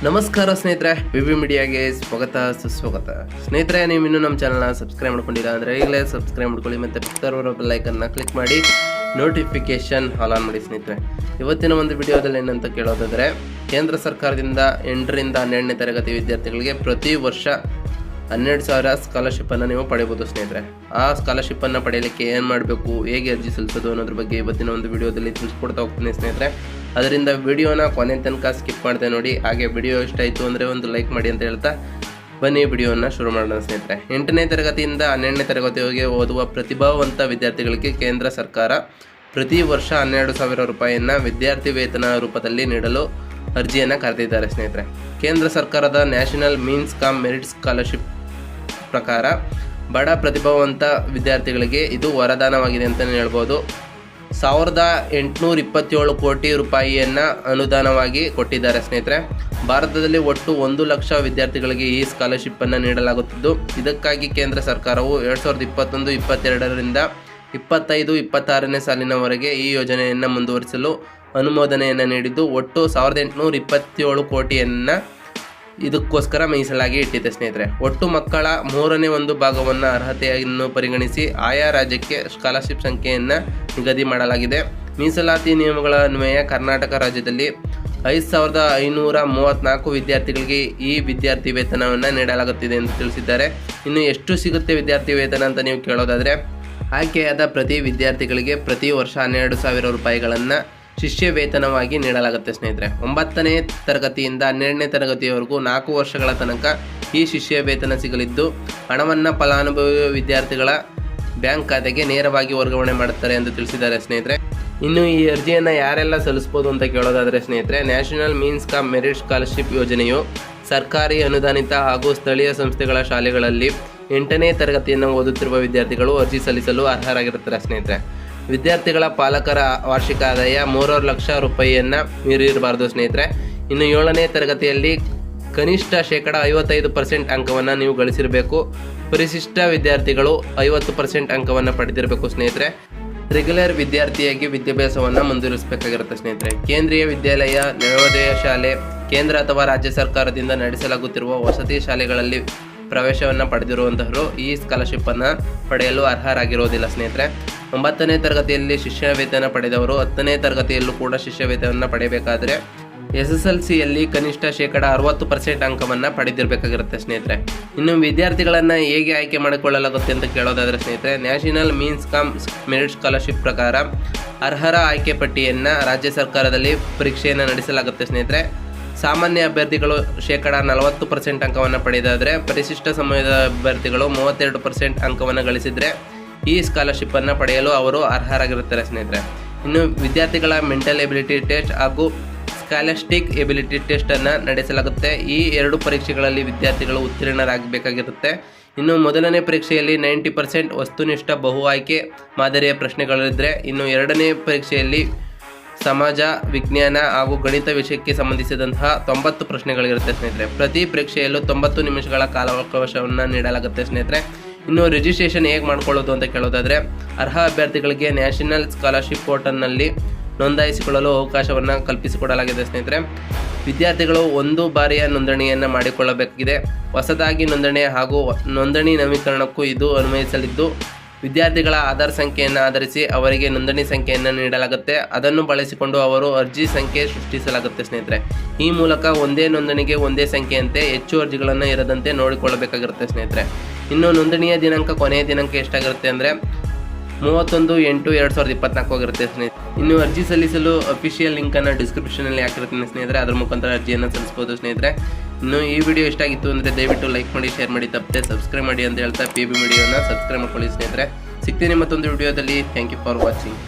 ನಮಸ್ಕಾರ ಸ್ನೇಹಿತರೆ, PB ಮೀಡಿಯಾಗೆ ಸ್ವಾಗತ ಸುಸ್ವಾಗತ. ಸ್ನೇಹಿತರೆ, ನೀವು ಇನ್ನೂ ನಮ್ಮ ಚಾನಲ್ನ ಸಬ್ಸ್ಕ್ರೈಬ್ ಮಾಡ್ಕೊಂಡಿಲ್ಲ ಅಂದರೆ ಈಗಲೇ ಸಬ್ಸ್ಕ್ರೈಬ್ ಮಾಡ್ಕೊಳ್ಳಿ ಮತ್ತು ಪಕ್ಕದಲ್ಲಿರೋ ಬೆಲ್ ಐಕನ್ನ ಕ್ಲಿಕ್ ಮಾಡಿ ನೋಟಿಫಿಕೇಶನ್ ಆಲ್ ಆನ್ ಮಾಡಿ. ಸ್ನೇಹಿತರೆ, ಇವತ್ತಿನ ಒಂದು ವಿಡಿಯೋದಲ್ಲಿ ಏನಂತ ಕೇಳೋದಾದರೆ, ಕೇಂದ್ರ ಸರ್ಕಾರದಿಂದ 8ರಿಂದ 12ನೇ ತರಗತಿ ವಿದ್ಯಾರ್ಥಿಗಳಿಗೆ ಪ್ರತಿ ವರ್ಷ 12,000 ಸ್ಕಾಲರ್ಶಿಪ್ಪನ್ನು ನೀವು ಪಡೆಯಬಹುದು. ಸ್ನೇಹಿತರೆ, ಆ ಸ್ಕಾಲರ್ಶಿಪ್ಪನ್ನು ಪಡೆಯಲಿಕ್ಕೆ ಏನು ಮಾಡಬೇಕು, ಹೇಗೆ ಅರ್ಜಿ ಸಲ್ಲಿಸೋದು ಅನ್ನೋದ್ರ ಬಗ್ಗೆ ಇವತ್ತಿನ ಒಂದು ವಿಡಿಯೋದಲ್ಲಿ ತಿಳಿಸ್ಕೊಡ್ತಾ ಹೋಗ್ತೀನಿ. ಸ್ನೇಹಿತರೆ, ಅದರಿಂದ ವಿಡಿಯೋನ ಕೊನೆ ತನಕ ಸ್ಕಿಪ್ ಮಾಡದೆ ನೋಡಿ. ಹಾಗೆ ವಿಡಿಯೋ ಇಷ್ಟ ಆಯಿತು ಅಂದರೆ ಒಂದು ಲೈಕ್ ಮಾಡಿ ಅಂತ ಹೇಳ್ತಾ ಬನ್ನಿ ವಿಡಿಯೋನ ಶುರು ಮಾಡೋಣ. ಸ್ನೇಹಿತರೆ, 8ನೇ ತರಗತಿಯಿಂದ 12ನೇ ತರಗತಿವರೆಗೆ ಓದುವ ಪ್ರತಿಭಾವಂತ ವಿದ್ಯಾರ್ಥಿಗಳಿಗೆ ಕೇಂದ್ರ ಸರ್ಕಾರ ಪ್ರತಿ ವರ್ಷ 12,000 ರೂಪಾಯಿಯನ್ನು ವಿದ್ಯಾರ್ಥಿ ವೇತನ ರೂಪದಲ್ಲಿ ನೀಡಲು ಅರ್ಜಿಯನ್ನು ಕರೆದಿದ್ದಾರೆ. ಸ್ನೇಹಿತರೆ, ಕೇಂದ್ರ ಸರ್ಕಾರದ national means come merit scholarship ಪ್ರಕಾರ ಬಡ ಪ್ರತಿಭಾವಂತ ವಿದ್ಯಾರ್ಥಿಗಳಿಗೆ ಇದು ವರದಾನವಾಗಿದೆ ಅಂತಲೇ ಹೇಳ್ಬೋದು. 1,827 ಕೋಟಿ ರೂಪಾಯಿಯನ್ನು ಅನುದಾನವಾಗಿ ಕೊಟ್ಟಿದ್ದಾರೆ. ಸ್ನೇಹಿತರೆ, ಭಾರತದಲ್ಲಿ ಒಟ್ಟು 1 ಲಕ್ಷ ವಿದ್ಯಾರ್ಥಿಗಳಿಗೆ ಈ ಸ್ಕಾಲರ್ಶಿಪ್ಪನ್ನು ನೀಡಲಾಗುತ್ತಿದ್ದು, ಇದಕ್ಕಾಗಿ ಕೇಂದ್ರ ಸರ್ಕಾರವು 2021-22ರಿಂದ 25-26ನೇ ಸಾಲಿನವರೆಗೆ ಈ ಯೋಜನೆಯನ್ನು ಮುಂದುವರಿಸಲು ಅನುಮೋದನೆಯನ್ನು ನೀಡಿದ್ದು, ಒಟ್ಟು 1,827 ಕೋಟಿಯನ್ನು ಇದಕ್ಕೋಸ್ಕರ ಮೀಸಲಾಗಿ ಇಟ್ಟಿದೆ. ಸ್ನೇಹಿತರೆ, ಒಟ್ಟು ಮಕ್ಕಳ 1/3 ಭಾಗವನ್ನು ಅರ್ಹತೆಯನ್ನು ಪರಿಗಣಿಸಿ ಆಯಾ ರಾಜ್ಯಕ್ಕೆ ಸ್ಕಾಲರ್ಶಿಪ್ ಸಂಖ್ಯೆಯನ್ನು ನಿಗದಿ ಮಾಡಲಾಗಿದೆ. ಮೀಸಲಾತಿ ನಿಯಮಗಳ ಅನ್ವಯ ಕರ್ನಾಟಕ ರಾಜ್ಯದಲ್ಲಿ 5,534 ವಿದ್ಯಾರ್ಥಿಗಳಿಗೆ ಈ ವಿದ್ಯಾರ್ಥಿ ವೇತನವನ್ನು ನೀಡಲಾಗುತ್ತಿದೆ ಎಂದು ತಿಳಿಸಿದ್ದಾರೆ. ಇನ್ನು ಎಷ್ಟು ಸಿಗುತ್ತೆ ವಿದ್ಯಾರ್ಥಿ ವೇತನ ಅಂತ ನೀವು ಕೇಳೋದಾದರೆ, ಆಯ್ಕೆಯಾದ ಪ್ರತಿ ವಿದ್ಯಾರ್ಥಿಗಳಿಗೆ ಪ್ರತಿ ವರ್ಷ 12,000 ರೂಪಾಯಿಗಳನ್ನು ಶಿಷ್ಯ ವೇತನವಾಗಿ ನೀಡಲಾಗುತ್ತೆ. ಸ್ನೇಹಿತರೆ, 9ನೇ ತರಗತಿಯಿಂದ 12ನೇ ತರಗತಿಯವರೆಗೂ 4 ವರ್ಷಗಳ ತನಕ ಈ ಶಿಷ್ಯ ವೇತನ ಸಿಗಲಿದ್ದು, ಹಣವನ್ನು ಫಲಾನುಭವಿ ವಿದ್ಯಾರ್ಥಿಗಳ ಬ್ಯಾಂಕ್ ಖಾತೆಗೆ ನೇರವಾಗಿ ವರ್ಗಾವಣೆ ಮಾಡುತ್ತಾರೆ ಎಂದು ತಿಳಿಸಿದ್ದಾರೆ. ಸ್ನೇಹಿತರೆ, ಇನ್ನು ಈ ಅರ್ಜಿಯನ್ನು ಯಾರೆಲ್ಲ ಸಲ್ಲಿಸ್ಬೋದು ಅಂತ ಕೇಳೋದಾದರೆ, ಸ್ನೇಹಿತರೆ, national means come merit scholarship ಯೋಜನೆಯು ಸರ್ಕಾರಿ ಅನುದಾನಿತ ಹಾಗೂ ಸ್ಥಳೀಯ ಸಂಸ್ಥೆಗಳ ಶಾಲೆಗಳಲ್ಲಿ 8ನೇ ತರಗತಿಯನ್ನು ಓದುತ್ತಿರುವ ವಿದ್ಯಾರ್ಥಿಗಳು ಅರ್ಜಿ ಸಲ್ಲಿಸಲು ಅರ್ಹರಾಗಿರುತ್ತಾರೆ. ಸ್ನೇಹಿತರೆ, ವಿದ್ಯಾರ್ಥಿಗಳ ಪಾಲಕರ ವಾರ್ಷಿಕ ಆದಾಯ 3.5 ಲಕ್ಷ ರೂಪಾಯಿಯನ್ನು ಮೀರಿರಬಾರ್ದು. ಸ್ನೇಹಿತರೆ, ಇನ್ನು 7ನೇ ತರಗತಿಯಲ್ಲಿ ಕನಿಷ್ಠ 55% ಅಂಕವನ್ನು ನೀವು ಗಳಿಸಿರಬೇಕು. ಪರಿಶಿಷ್ಟ ವಿದ್ಯಾರ್ಥಿಗಳು 50% ಅಂಕವನ್ನು ಪಡೆದಿರಬೇಕು. ಸ್ನೇಹಿತರೆ, ರೆಗ್ಯುಲರ್ ವಿದ್ಯಾರ್ಥಿಯಾಗಿ ವಿದ್ಯಾಭ್ಯಾಸವನ್ನು ಮುಂದುವರಿಸಬೇಕಾಗಿರುತ್ತೆ. ಸ್ನೇಹಿತರೆ, ಕೇಂದ್ರೀಯ ವಿದ್ಯಾಲಯ, ನವೋದಯ ಶಾಲೆ, ಕೇಂದ್ರ ಅಥವಾ ರಾಜ್ಯ ಸರ್ಕಾರದಿಂದ ನಡೆಸಲಾಗುತ್ತಿರುವ ವಸತಿ ಶಾಲೆಗಳಲ್ಲಿ ಪ್ರವೇಶವನ್ನು ಪಡೆದಿರುವಂತಹವರು ಈ ಸ್ಕಾಲರ್ಶಿಪ್ಪನ್ನು ಪಡೆಯಲು ಅರ್ಹರಾಗಿರೋದಿಲ್ಲ. ಸ್ನೇಹಿತರೆ, 9ನೇ ತರಗತಿಯಲ್ಲಿ ಶಿಷ್ಯ ವೇತನ ಪಡೆದವರು 10ನೇ ತರಗತಿಯಲ್ಲೂ ಕೂಡ ಶಿಷ್ಯ ವೇತನವನ್ನು ಪಡೆಯಬೇಕಾದರೆ SSLCಯಲ್ಲಿ ಕನಿಷ್ಠ 60% ಅಂಕವನ್ನು ಪಡೆದಿರಬೇಕಾಗಿರುತ್ತೆ. ಸ್ನೇಹಿತರೆ, ಇನ್ನು ವಿದ್ಯಾರ್ಥಿಗಳನ್ನು ಹೇಗೆ ಆಯ್ಕೆ ಮಾಡಿಕೊಳ್ಳಲಾಗುತ್ತೆ ಅಂತ ಕೇಳೋದಾದರೆ, ಸ್ನೇಹಿತರೆ, national means come merit scholarship ಪ್ರಕಾರ ಅರ್ಹರ ಆಯ್ಕೆ ಪಟ್ಟಿಯನ್ನು ರಾಜ್ಯ ಸರ್ಕಾರದಲ್ಲಿ ಪರೀಕ್ಷೆಯನ್ನು ನಡೆಸಲಾಗುತ್ತೆ. ಸ್ನೇಹಿತರೆ, ಸಾಮಾನ್ಯ ಅಭ್ಯರ್ಥಿಗಳು 40% ಅಂಕವನ್ನು ಪಡೆದಾದರೆ, ಪರಿಶಿಷ್ಟ ಸಮಯದ ಅಭ್ಯರ್ಥಿಗಳು 32% ಅಂಕವನ್ನು ಗಳಿಸಿದರೆ ಈ ಸ್ಕಾಲರ್ಶಿಪ್ಪನ್ನು ಪಡೆಯಲು ಅವರು ಅರ್ಹರಾಗಿರುತ್ತಾರೆ. ಸ್ನೇಹಿತರೆ, ಇನ್ನು ವಿದ್ಯಾರ್ಥಿಗಳ ಮೆಂಟಲ್ ಎಬಿಲಿಟಿ ಟೆಸ್ಟ್ ಹಾಗೂ ಸ್ಕಾಲಸ್ಟಿಕ್ ಎಬಿಲಿಟಿ ಟೆಸ್ಟನ್ನು ನಡೆಸಲಾಗುತ್ತೆ. ಈ 2 ಪರೀಕ್ಷೆಗಳಲ್ಲಿ ವಿದ್ಯಾರ್ಥಿಗಳು ಉತ್ತೀರ್ಣರಾಗಬೇಕಾಗಿರುತ್ತೆ. ಇನ್ನು ಮೊದಲನೇ ಪರೀಕ್ಷೆಯಲ್ಲಿ 90% ವಸ್ತುನಿಷ್ಠ ಬಹು ಆಯ್ಕೆ ಮಾದರಿಯ ಪ್ರಶ್ನೆಗಳಿದ್ದರೆ, ಇನ್ನು 2ನೇ ಪರೀಕ್ಷೆಯಲ್ಲಿ ಸಮಾಜ ವಿಜ್ಞಾನ ಹಾಗೂ ಗಣಿತ ವಿಷಯಕ್ಕೆ ಸಂಬಂಧಿಸಿದಂತಹ 90 ಪ್ರಶ್ನೆಗಳಿರುತ್ತೆ. ಸ್ನೇಹಿತರೆ, ಪ್ರತಿ ಪರೀಕ್ಷೆಯಲ್ಲೂ 90 ನಿಮಿಷಗಳ ಕಾಲಾವಕಾಶವನ್ನು ನೀಡಲಾಗುತ್ತೆ. ಸ್ನೇಹಿತರೆ, ಇನ್ನು ರಿಜಿಸ್ಟ್ರೇಷನ್ ಹೇಗೆ ಮಾಡ್ಕೊಳ್ಳೋದು ಅಂತ ಕೇಳೋದಾದರೆ, ಅರ್ಹ ಅಭ್ಯರ್ಥಿಗಳಿಗೆ ನ್ಯಾಷನಲ್ ಸ್ಕಾಲರ್ಶಿಪ್ ಪೋರ್ಟಲ್ನಲ್ಲಿ ನೋಂದಾಯಿಸಿಕೊಳ್ಳಲು ಅವಕಾಶವನ್ನು ಕಲ್ಪಿಸಿಕೊಡಲಾಗಿದೆ. ಸ್ನೇಹಿತರೆ, ವಿದ್ಯಾರ್ಥಿಗಳು 1 ಬಾರಿಯ ನೋಂದಣಿಯನ್ನು ಮಾಡಿಕೊಳ್ಳಬೇಕಾಗಿದೆ. ಹೊಸದಾಗಿ ನೋಂದಣಿ ಹಾಗೂ ನೋಂದಣಿ ನವೀಕರಣಕ್ಕೂ ಇದು ಅನ್ವಯಿಸಲಿದ್ದು, ವಿದ್ಯಾರ್ಥಿಗಳ ಆಧಾರ್ ಸಂಖ್ಯೆಯನ್ನು ಆಧರಿಸಿ ಅವರಿಗೆ ನೋಂದಣಿ ಸಂಖ್ಯೆಯನ್ನು ನೀಡಲಾಗುತ್ತೆ. ಅದನ್ನು ಬಳಸಿಕೊಂಡು ಅವರು ಅರ್ಜಿ ಸಂಖ್ಯೆ ಸೃಷ್ಟಿಸಲಾಗುತ್ತೆ. ಸ್ನೇಹಿತರೆ, ಈ ಮೂಲಕ ಒಂದೇ ನೋಂದಣಿಗೆ ಒಂದೇ ಸಂಖ್ಯೆಯಂತೆ ಹೆಚ್ಚು ಅರ್ಜಿಗಳನ್ನು ಇರದಂತೆ ನೋಡಿಕೊಳ್ಳಬೇಕಾಗಿರುತ್ತೆ. ಸ್ನೇಹಿತರೆ, ಇನ್ನು ನೋಂದಣಿಯ ದಿನಾಂಕ ಕೊನೆಯ ದಿನಾಂಕ ಎಷ್ಟಾಗಿರುತ್ತೆ ಅಂದರೆ 31/8/2024 ಆಗಿರುತ್ತೆ. ಸ್ನೇಹಿತರೆ, ಇನ್ನು ಅರ್ಜಿ ಸಲ್ಲಿಸಲು ಅಫಿಷಿಯಲ್ ಲಿಂಕನ್ನು ಡಿಸ್ಕ್ರಿಪ್ಷನಲ್ಲಿ ಹಾಕಿರ್ತೀನಿ. ಸ್ನೇಹಿತರೆ, ಅದರ ಮುಖಾಂತರ ಅರ್ಜಿಯನ್ನು ಸಲ್ಲಿಸಬಹುದು. ಸ್ನೇಹಿತರೆ, ಇನ್ನು ಈ ವಿಡಿಯೋ ಇಷ್ಟ ಆಗಿತ್ತು ಅಂದರೆ ದಯವಿಟ್ಟು ಲೈಕ್ ಮಾಡಿ, ಶೇರ್ ಮಾಡಿ, ತಪ್ಪದೆ ಸಬ್ಸ್ಕ್ರೈಬ್ ಮಾಡಿ ಅಂತ ಹೇಳ್ತಾ PB ವಿಡಿಯೋನ ಸಬ್ಸ್ಕ್ರೈಬ್ ಮಾಡ್ಕೊಳ್ಳಿ. ಸ್ನೇಹಿತರೆ, ಸಿಗ್ತೀನಿ ಮತ್ತೊಂದು ವಿಡಿಯೋದಲ್ಲಿ. Thank you for watching.